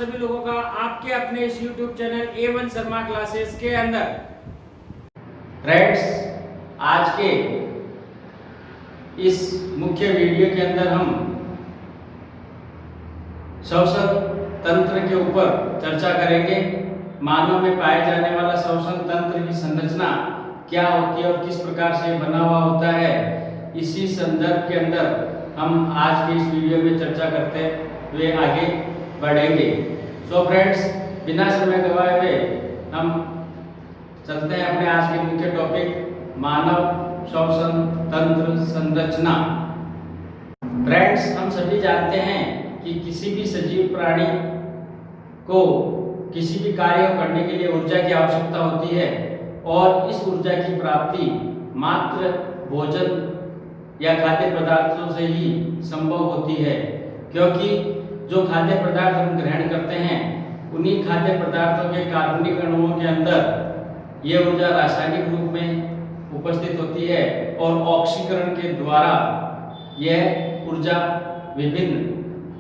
सभी लोगों का आपके अपने इस YouTube channel A1 Sharma classes के अंदर। फ्रेंड्स, आज के इस मुख्य वीडियो के अंदर हम श्वसन तंत्र के ऊपर चर्चा करेंगे। मानव में पाए जाने वाला श्वसन तंत्र की संरचना क्या होती है और किस प्रकार से बना हुआ होता है, इसी संदर्भ के अंदर हम आज के इस वीडियो में चर्चा करते हुए आगे बढ़ेंगे। सो फ्रेंड्स, बिना समय गवाए हुए हम चलते हैं अपने आज के मुख्य टॉपिक मानव श्वसन तंत्र संरचना। फ्रेंड्स, हम सभी जानते हैं कि किसी भी सजीव प्राणी को किसी भी कार्य करने के लिए ऊर्जा की आवश्यकता होती है और इस ऊर्जा की प्राप्ति मात्र भोजन या खाद्य पदार्थों से ही संभव होती है, क्योंकि जो खाद्य पदार्थ हम ग्रहण करते हैं उन्हीं खाद्य पदार्थों के कार्बनिक अणुओं के अंदर यह ऊर्जा रासायनिक रूप में उपस्थित होती है और ऑक्सीकरण के द्वारा यह ऊर्जा विभिन्न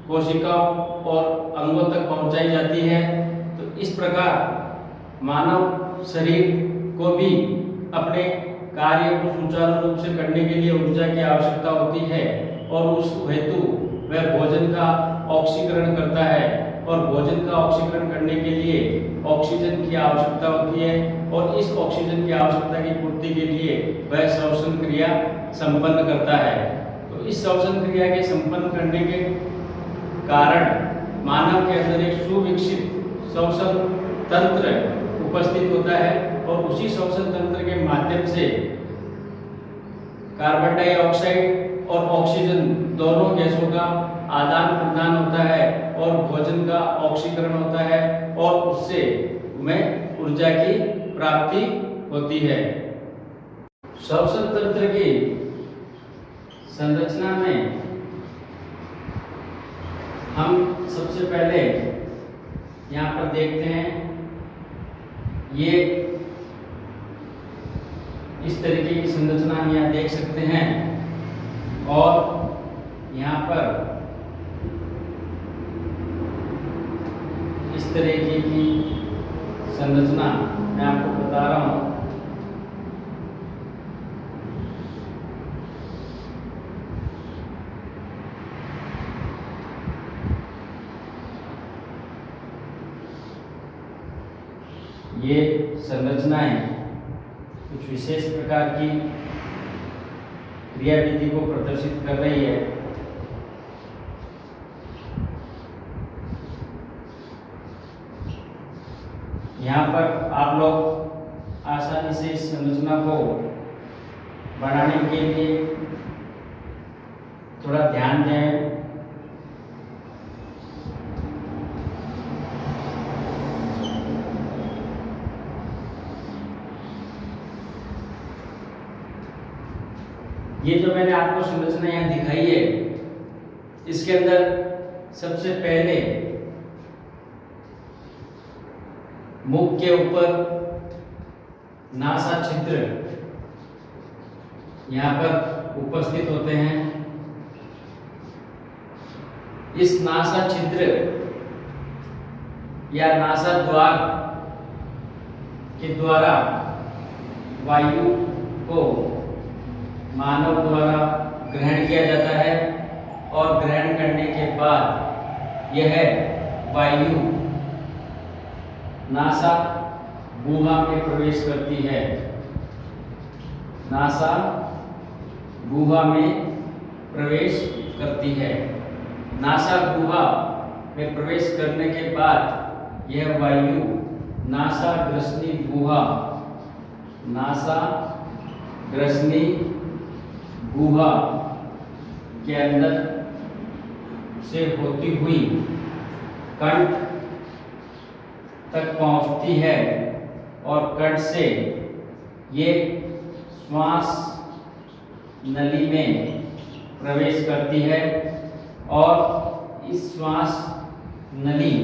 कोशिकाओं और अंगों तक पहुंचाई जाती है। तो इस प्रकार मानव शरीर को भी अपने कार्य को सुचारू रूप से करने के लिए ऊर्जा की आवश्यकता होती है और उस हेतु वह भोजन का ऑक्सीकरण करता है और भोजन का ऑक्सीकरण करने के लिए ऑक्सीजन की आवश्यकता होती है और इस ऑक्सीजन की आवश्यकता की पूर्ति के लिए वह श्वसन क्रिया संपन्न करता है। तो इस श्वसन क्रिया के संपन्न करने के कारण मानव के अंदर एक सुविकसित श्वसन तंत्र उपस्थित होता है और उसी श्वसन तंत्र के माध्यम से कार्बन डाइऑक्साइड और ऑक्सीजन दोनों गैसों का आदान प्रदान होता है और भोजन का ऑक्सीकरण होता है और उससे हमें ऊर्जा की प्राप्ति होती है। श्वसन तंत्र की संरचना में हम सबसे पहले यहाँ पर देखते हैं, ये इस तरीके की संरचना हम यहाँ देख सकते हैं और यहाँ पर इस तरीके की संरचना मैं आपको बता रहा हूँ। ये संरचनाएं कुछ विशेष प्रकार की क्रियाविधि को प्रदर्शित कर रही है। यहाँ पर आप लोग आसानी से इस संरचना को बनाने के लिए थोड़ा ध्यान दें। ये जो मैंने आपको संरचना यहाँ दिखाई है, इसके अंदर सबसे पहले मुख के ऊपर नासा छिद्र यहाँ पर उपस्थित होते हैं। इस नासा छिद्र या नासा द्वार के द्वारा वायु को मानव द्वारा ग्रहण किया जाता है और ग्रहण करने के बाद यह वायु नासा गुहा में प्रवेश करती है। नासा गुहा में प्रवेश करती है। नासा गुहा में प्रवेश करने के बाद यह वायु नासा ग्रसनी गुहा, नासा ग्रसनी गुहा के अंदर से होती हुई कंठ तक पहुंचती है और कंठ से ये श्वास नली में प्रवेश करती है और इस श्वास नली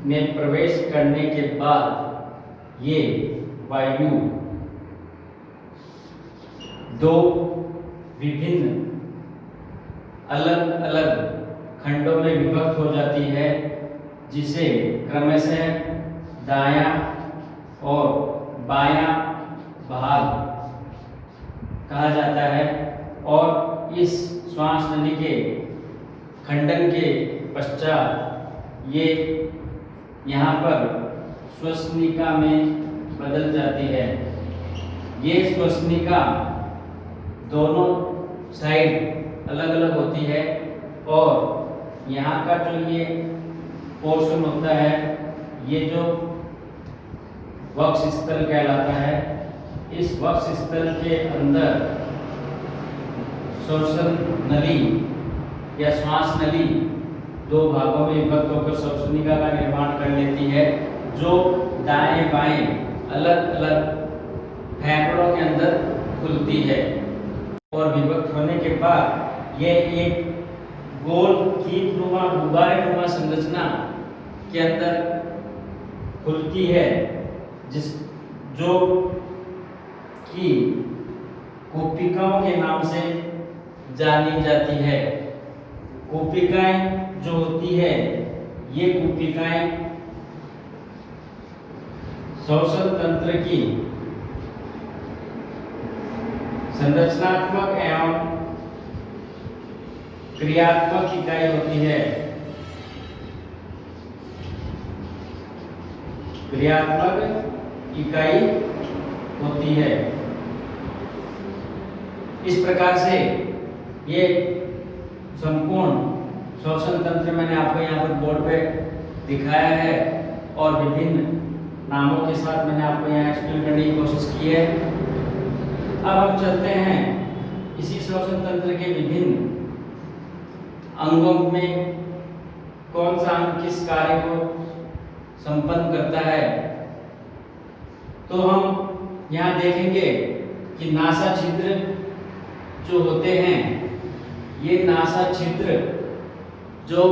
में प्रवेश करने के बाद ये वायु दो विभिन्न अलग अलग खंडों में विभक्त हो जाती है जिसे क्रमशः दायां और बायां भाग कहा जाता है। और इस श्वास नली के खंडन के पश्चात ये यहाँ पर श्वसनिका में बदल जाती है। ये श्वसनिका दोनों साइड अलग अलग होती है और यहाँ का जो ये पोर्शन होता है, ये जो वक्ष स्थल कहलाता है, इस वक्ष स्थल के अंदर श्वसन नली या श्वास नली दो भागों में विभक्त होकर श्वसनिका का निर्माण कर लेती है, जो दाएं बाएं अलग अलग फेफड़ों के अंदर खुलती है। और विभक्त होने के बाद ये एक गोल कीटनुमा गुब्बारेनुमा संरचना के अंदर खुलती है, जो कि कोशिकाओं के नाम से जानी जाती है। कोशिकाएं जो होती है, ये कोशिकाएं श्वसन तंत्र की संरचनात्मक एवं क्रियात्मक इकाई होती है। क्रियात्मक इकाई होती है। इस प्रकार से ये संपूर्ण श्वसन तंत्र मैंने आपको यहाँ पर बोर्ड पे दिखाया है और विभिन्न नामों के साथ मैंने आपको यहाँ एक्सप्लेन करने की कोशिश की है। अब हम चलते हैं इसी श्वसन तंत्र के विभिन्न अंगों में कौन सा अंग किस कार्य को संपन्न करता है। तो हम यहाँ देखेंगे कि नासा छिद्र जो होते हैं, ये नासा छिद्र जो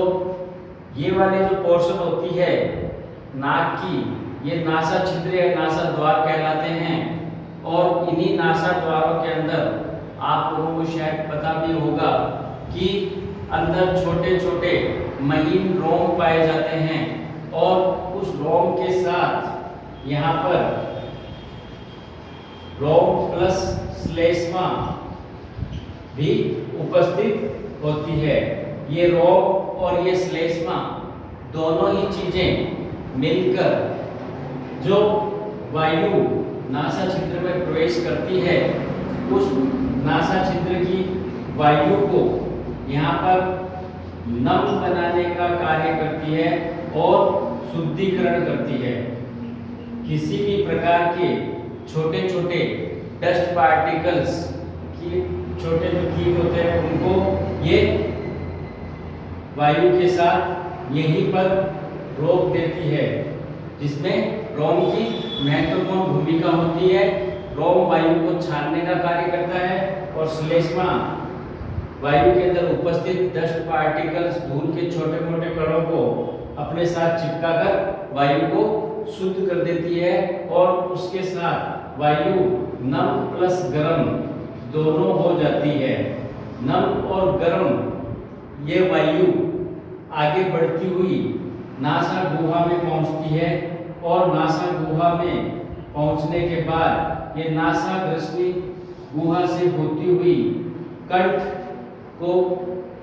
ये वाले जो पोर्शन होती है नाक की, ये नासा छिद्र या नासा द्वार कहलाते हैं। और इन्हीं नासा द्वारों के अंदर आप लोगों को शायद पता भी होगा कि अंदर छोटे छोटे महीन रोम पाए जाते हैं और उस रोम के साथ यहाँ पर रोम प्लस श्लेष्मा भी उपस्थित होती है। ये रोम और ये श्लेष्मा दोनों ही चीजें मिलकर जो वायु नासा छिद्र में प्रवेश करती है, उस नासा छिद्र की वायु को यहाँ पर नम बनाने का कार्य करती है और शुद्धिकरण करती है। किसी भी प्रकार के छोटे छोटे डस्ट पार्टिकल्स की छोटे जो कीट होते हैं, उनको ये वायु के साथ यहीं पर रोक देती है, जिसमें रोम की महत्वपूर्ण भूमिका होती है। रोम वायु को छानने का कार्य करता है और श्लेष्मा वायु के अंदर उपस्थित डस्ट पार्टिकल्स, धूल के छोटे मोटे कणों को अपने साथ चिपकाकर वायु को शुद्ध कर देती है और उसके साथ वायु नम प्लस गर्म दोनों हो जाती है। नम और गर्म ये वायु आगे बढ़ती हुई नासा गुहा में पहुंचती है और नासा गुहा में पहुंचने के बाद ये नासा ग्रसनी गुहा से होती हुई कंठ को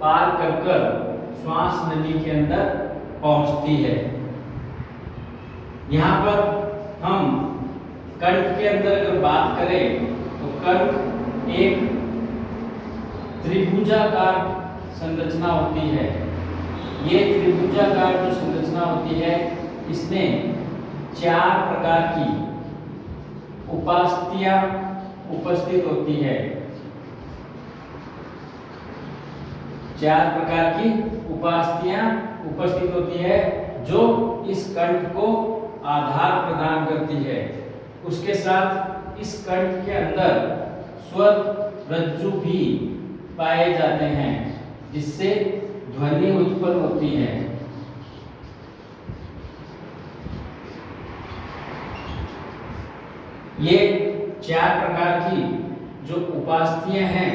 पार कर श्वास नली के अंदर पहुंचती है। यहाँ पर हम कंठ के अंदर अगर बात करें तो कंठ एक त्रिभुजाकार संरचना होती है। ये त्रिभुजाकार जो संरचना होती है, इसमें 4 प्रकार की उपास्थियां उपस्थित होती है। 4 प्रकार की उपास्थियां उपस्थित होती है जो इस कंठ को आधार प्रदान करती है। उसके साथ इस कंठ के अंदर स्वर रज्जु भी पाए जाते हैं, जिससे ध्वनि उत्पन्न होती है। ये 4 प्रकार की जो उपास्थियां हैं,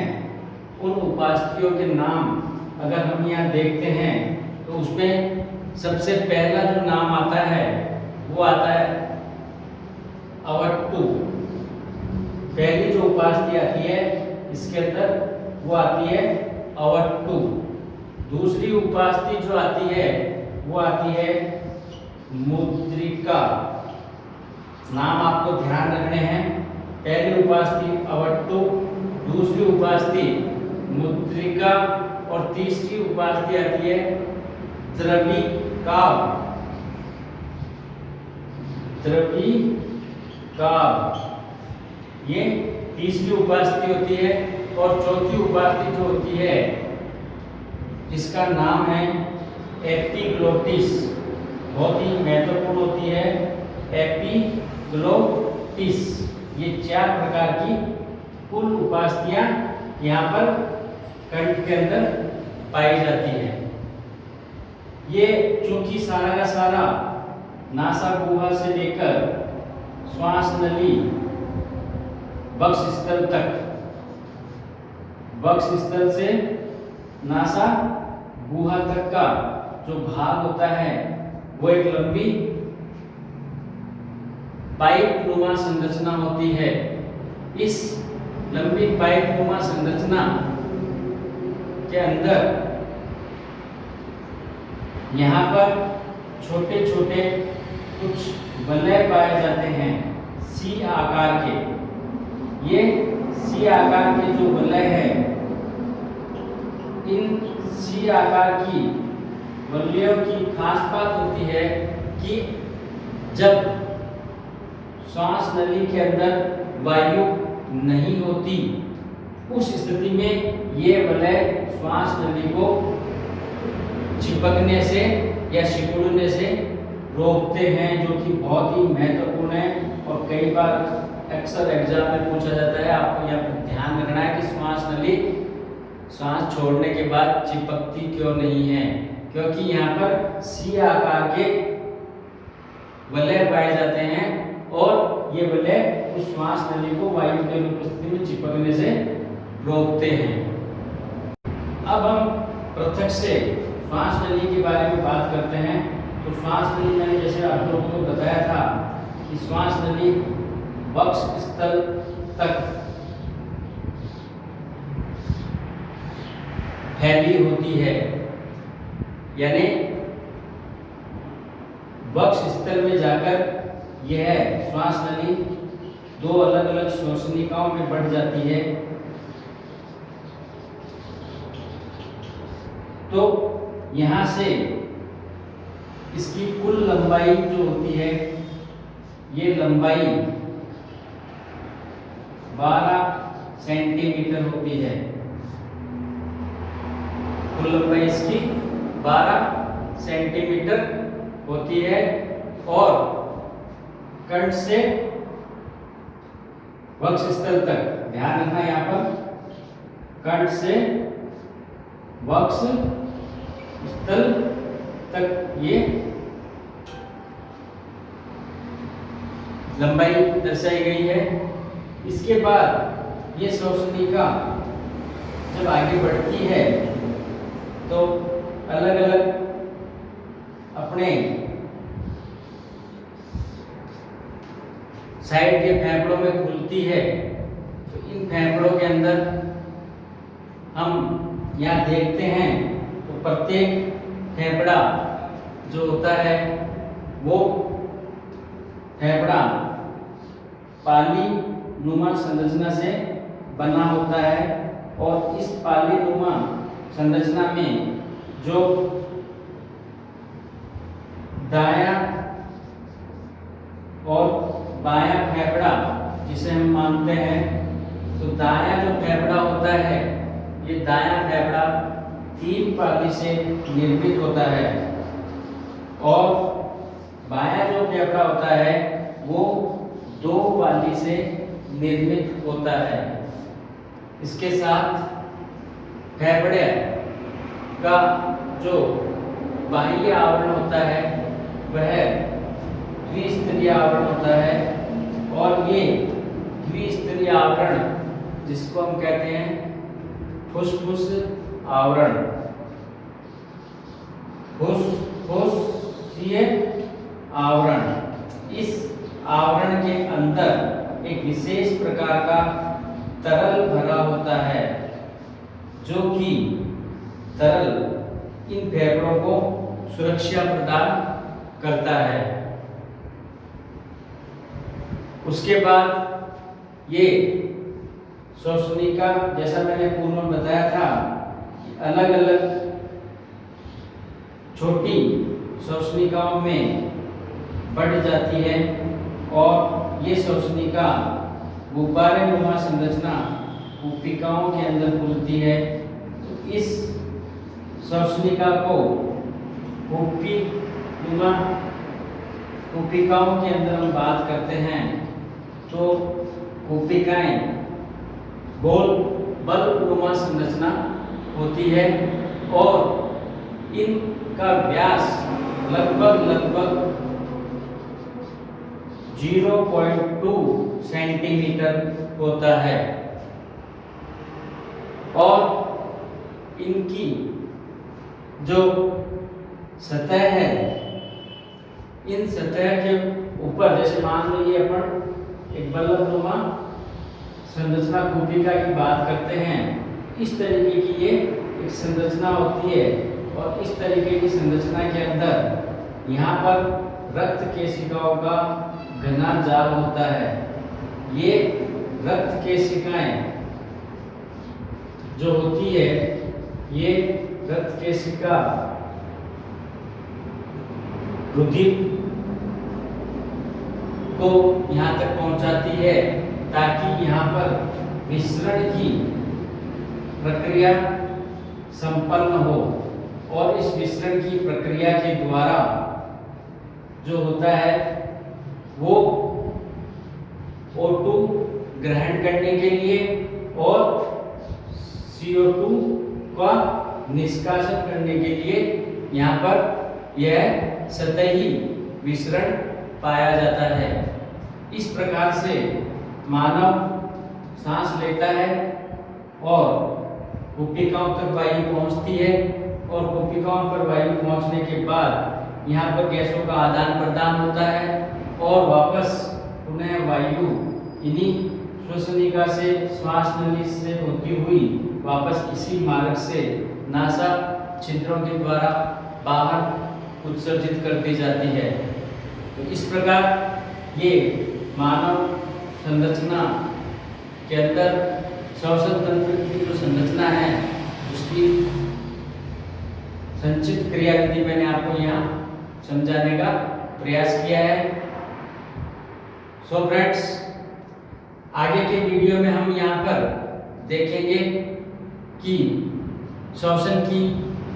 उन उपास्थियों के नाम अगर हम यहाँ देखते हैं तो उसमें सबसे पहला जो नाम आता है वो आता है अवट्टू। पहली जो उपास्थि आती है इसके अंदर वो आती है अवट्टू। दूसरी उपास्थि जो आती है वो आती है मुद्रिका। नाम आपको ध्यान रखने हैं। पहली उपास्थि अवट्टू, दूसरी उपास्थि मुद्रिका और तीसरी उपास्थि आती है द्रविकाव। द्रविकाव ये तीसरी उपास्थि होती है। और चौथी उपास्थि जो होती है इसका नाम है एपिग्लोटिस। बहुत ही महत्वपूर्ण होती है एपिग्लोटिस। ये 4 प्रकार की कुल उपास्थियां यहाँ पर कंठ के अंदर पाई जाती है। ये चूंकि सारा का सारा नासा गुहा से लेकर श्वास नली वक्षस्थल तक, वक्षस्थल से नासा गुहा तक का जो भाग होता है वो एक लंबी पाइप नुमा संरचना होती है। इस लंबी पाइप नुमा संरचना के अंदर यहाँ पर छोटे छोटे कुछ वलय पाए जाते हैं सी आकार के। ये सी आकार के जो वलय है, इन सी आकार की वलयों की खास बात होती है कि जब श्वास नली के अंदर वायु नहीं होती उस स्थिति में ये वलय श्वास नली को चिपकने से या सिकुड़ने से रोकते हैं, जो कि बहुत ही महत्वपूर्ण है। और कई बार अक्सर एग्जाम में पूछा जाता है, आपको यहाँ पर ध्यान रखना है कि श्वास नली श्वास छोड़ने के बाद चिपकती क्यों नहीं है, क्योंकि यहाँ पर सी आकार के वलय पाए जाते हैं और ये वलय उस श्वास नली को वायु के अनुपस्थिति में चिपकने से रोकते हैं। अब हम पृथक से श्वास नली के बारे में बात करते हैं। तो श्वास नली मैंने जैसे आप लोगों को बताया था कि श्वास नली वक्षस्थल तक फैली होती है, यानी वक्षस्थल में जाकर यह श्वास नली 2 अलग अलग श्वसनिकाओं में बढ़ जाती है। तो यहाँ से इसकी कुल लंबाई जो होती है, ये लंबाई 12 सेंटीमीटर होती है। कुल लंबाई इसकी 12 सेंटीमीटर होती है। और कंठ से वक्षस्थल तक, ध्यान रखना यहाँ पर, कंठ से वक्षस्थल तक ये लंबाई दर्शाई गई है। इसके बाद ये श्वसनिका जब आगे बढ़ती है तो अलग अलग अपने साइड के फेफड़ों में खुलती है। तो इन फेफड़ों के अंदर हम यहाँ देखते हैं तो प्रत्येक फेफड़ा जो होता है वो फेफड़ा पाली नुमा संरचना से बना होता है। और इस पाली नुमा संरचना में जो दायां और बायां फेफड़ा जिसे हम मानते हैं, तो दायां जो फेफड़ा होता है, ये दायां फेफड़ा 3 पाली से निर्मित होता है और बायां जो फेफड़ा होता है वो 2 पाली से निर्मित होता है। इसके साथ फेफड़े का जो बाह्य आवरण होता है वह द्विस्तरीय आवरण होता है। और ये द्विस्तरीय आवरण जिसको हम कहते हैं फुस्फुस आवरण, फुस्फुस कोशिकीय आवरण। इस आवरण के अंदर एक विशेष प्रकार का तरल भरा होता है, जो कि तरल इन फेफड़ों को सुरक्षा प्रदान करता है। उसके बाद ये श्वसनिका, जैसा मैंने पूर्व में बताया था, अलग अलग छोटी श्वसनिकाओं में बढ़ जाती है और ये श्वसनिका गुब्बारे नुमा संरचना कुपिकाओं के अंदर खुलती है। तो इस श्वसनिका को कुपिकाओं के अंदर हम बात करते हैं तो कुपिकाएं गोल बल्ब नुमा संरचना होती है और इनका व्यास लगभग 0.2 सेंटीमीटर होता है और इनकी जो सतह है, इन सतह के ऊपर, जैसे मान लीजिए अपन एक बल्बनुमा संरचना कुपिका की बात करते हैं, इस तरीके की ये एक संरचना होती है और इस तरीके की संरचना के अंदर यहाँ पर रक्त केशिकाओं का घना जाल होता है। ये रक्त केशिकाएं जो होती है, ये रक्त केशिका रुधिर को यहाँ तक पहुँचाती है ताकि यहाँ पर विसरण की प्रक्रिया संपन्न हो और इस विसरण की प्रक्रिया के द्वारा जो होता है वो O2 ग्रहण करने के लिए और CO2 का निष्कासन करने के लिए यहाँ पर यह सतही विसरण पाया जाता है। इस प्रकार से मानव सांस लेता है और कुपिकाओं तक वायु पहुंचती है और कुपिकाओं पर वायु पहुंचने के बाद यहाँ पर गैसों का आदान प्रदान होता है और वापस पुनः वायु इन्हीं श्वसनिका से, श्वास नली से होती हुई वापस इसी मार्ग से नासा छिद्रों के द्वारा बाहर उत्सर्जित कर दी जाती है। तो इस प्रकार ये मानव संरचना के अंदर श्वसन तंत्र की जो संरचना है उसकी संक्षिप्त क्रियाविधि मैंने आपको यहाँ समझाने का प्रयास किया है। सो फ्रेंड्स, आगे के वीडियो में हम यहाँ पर देखेंगे कि श्वसन की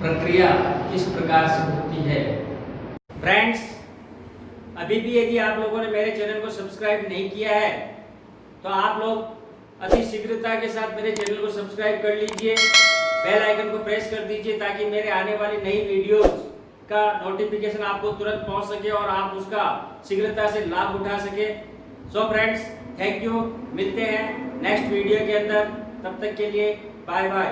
प्रक्रिया किस प्रकार से होती है। फ्रेंड्स, अभी भी यदि आप लोगों ने मेरे चैनल को सब्सक्राइब नहीं किया है तो आप लोग अति शीघ्रता के साथ मेरे चैनल को सब्सक्राइब कर लीजिए, बेल आइकन को प्रेस कर दीजिए ताकि मेरे आने वाली नई वीडियोस का नोटिफिकेशन आपको तुरंत पहुंच सके और आप उसका शीघ्रता से लाभ उठा सके। So friends, thank you. मिलते हैं नेक्स्ट वीडियो के अंदर, तब तक के लिए बाय बाय।